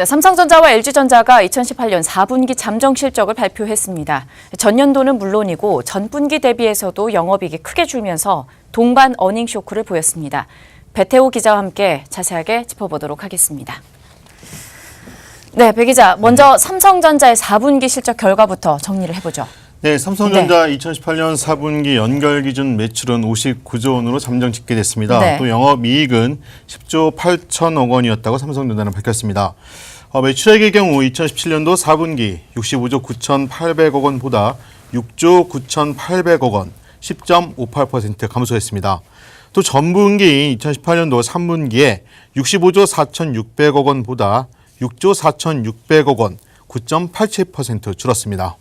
네, 삼성전자와 LG전자가 2018년 4분기 잠정 실적을 발표했습니다. 전년도는 물론이고 전분기 대비해서도 영업이익이 크게 줄면서 동반 어닝 쇼크를 보였습니다. 배태호 기자와 함께 자세하게 짚어보도록 하겠습니다. 네, 배 기자, 먼저 삼성전자의 4분기 실적 결과부터 정리를 해보죠. 네, 삼성전자 2018년 4분기 연결 기준 매출은 59조 원으로 잠정 집계됐습니다. 네. 또 영업이익은 10조 8천억 원이었다고 삼성전자는 밝혔습니다. 매출액의 경우 2017년도 4분기 65조 9,800억 원보다 6조 9,800억 원, 10.58% 감소했습니다. 또 전분기인 2018년도 3분기에 65조 4,600억 원보다 6조 4,600억 원, 9.87% 줄었습니다.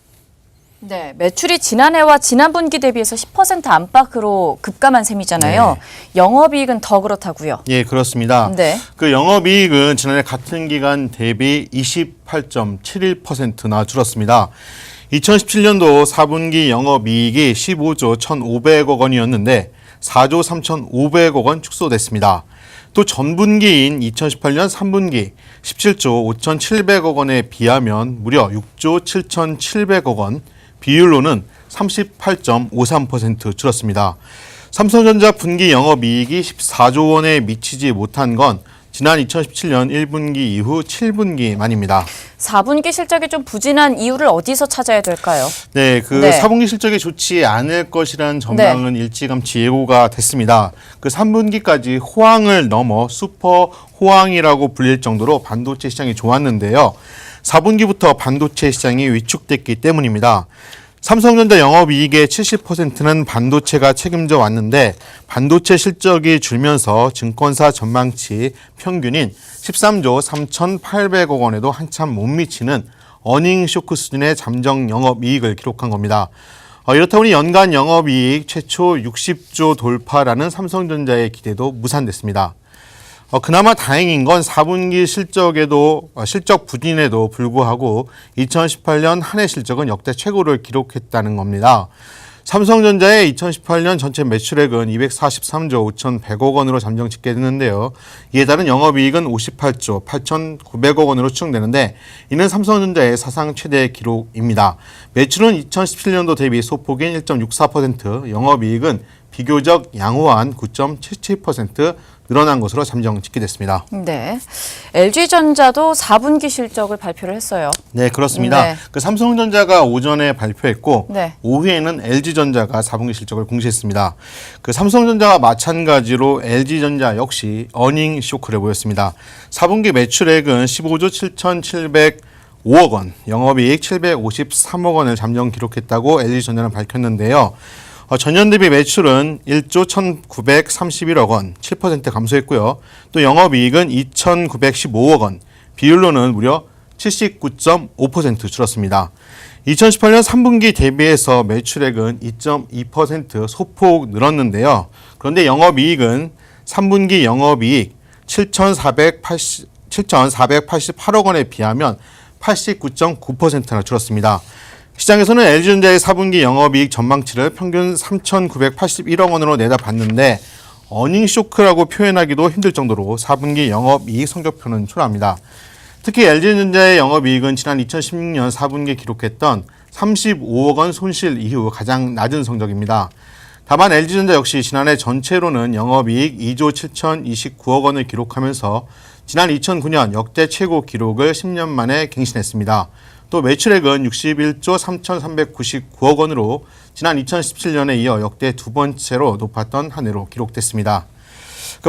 네, 매출이 지난해와 지난 분기 대비해서 10% 안팎으로 급감한 셈이잖아요. 네. 영업이익은 더 그렇다고요. 예, 그렇습니다. 네. 그 영업이익은 지난해 같은 기간 대비 28.71%나 줄었습니다. 2017년도 4분기 영업이익이 15조 1,500억 원이었는데 4조 3,500억 원 축소됐습니다. 또 전분기인 2018년 3분기 17조 5,700억 원에 비하면 무려 6조 7,700억 원, 비율로는 38.53% 줄었습니다. 삼성전자 분기 영업이익이 14조 원에 미치지 못한 건 지난 2017년 1분기 이후 7분기만입니다. 4분기 실적이 좀 부진한 이유를 어디서 찾아야 될까요? 네, 4분기 실적이 좋지 않을 것이라는 전망은 일찌감치 예고가 됐습니다. 3분기까지 호황을 넘어 슈퍼 호황이라고 불릴 정도로 반도체 시장이 좋았는데요. 4분기부터 반도체 시장이 위축됐기 때문입니다. 삼성전자 영업이익의 70%는 반도체가 책임져 왔는데 반도체 실적이 줄면서 증권사 전망치 평균인 13조 3,800억 원에도 한참 못 미치는 어닝 쇼크 수준의 잠정 영업이익을 기록한 겁니다. 이렇다 보니 연간 영업이익 최초 60조 돌파라는 삼성전자의 기대도 무산됐습니다. 그나마 다행인 건 4분기 실적 부진에도 불구하고 2018년 한 해 실적은 역대 최고를 기록했다는 겁니다. 삼성전자의 2018년 전체 매출액은 243조 5,100억 원으로 잠정 집계됐는데요. 이에 따른 영업이익은 58조 8,900억 원으로 추정되는데 이는 삼성전자의 사상 최대 기록입니다. 매출은 2017년도 대비 소폭인 1.64%, 영업이익은 비교적 양호한 9.77% 늘어난 것으로 잠정 집계됐습니다. 네, LG전자도 4분기 실적을 발표를 했어요. 네, 그렇습니다. 네. 삼성전자가 오전에 발표했고 네. 오후에는 LG전자가 4분기 실적을 공시했습니다. 삼성전자와 마찬가지로 LG전자 역시 어닝 쇼크를 보였습니다. 4분기 매출액은 15조 7,705억 원, 영업이익 753억 원을 잠정 기록했다고 LG전자는 밝혔는데요. 전년 대비 매출은 1조 1,931억 원, 7% 감소했고요. 또 영업이익은 2,915억 원, 비율로는 무려 79.5% 줄었습니다. 2018년 3분기 대비해서 매출액은 2.2% 소폭 늘었는데요. 그런데 영업이익은 3분기 영업이익 7,488억 원에 비하면 89.9%나 줄었습니다. 시장에서는 LG전자의 4분기 영업이익 전망치를 평균 3,981억 원으로 내다봤는데 어닝 쇼크라고 표현하기도 힘들 정도로 4분기 영업이익 성적표는 초라합니다. 특히 LG전자의 영업이익은 지난 2016년 4분기에 기록했던 35억 원 손실 이후 가장 낮은 성적입니다. 다만 LG전자 역시 지난해 전체로는 영업이익 2조 7,029억 원을 기록하면서 지난 2009년 역대 최고 기록을 10년 만에 갱신했습니다. 또 매출액은 61조 3,399억 원으로 지난 2017년에 이어 역대 두 번째로 높았던 한 해로 기록됐습니다.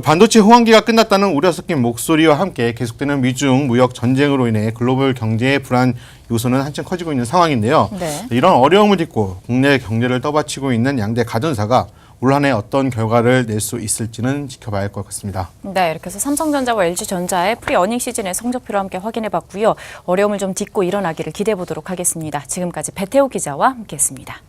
반도체 호황기가 끝났다는 우려 섞인 목소리와 함께 계속되는 미중 무역 전쟁으로 인해 글로벌 경제의 불안 요소는 한층 커지고 있는 상황인데요. 네. 이런 어려움을 딛고 국내 경제를 떠받치고 있는 양대 가전사가 올 한 해 어떤 결과를 낼 수 있을지는 지켜봐야 할 것 같습니다. 네, 이렇게 해서 삼성전자와 LG전자의 프리어닝 시즌의 성적표를 함께 확인해봤고요. 어려움을 좀 딛고 일어나기를 기대해 보도록 하겠습니다. 지금까지 배태호 기자와 함께했습니다.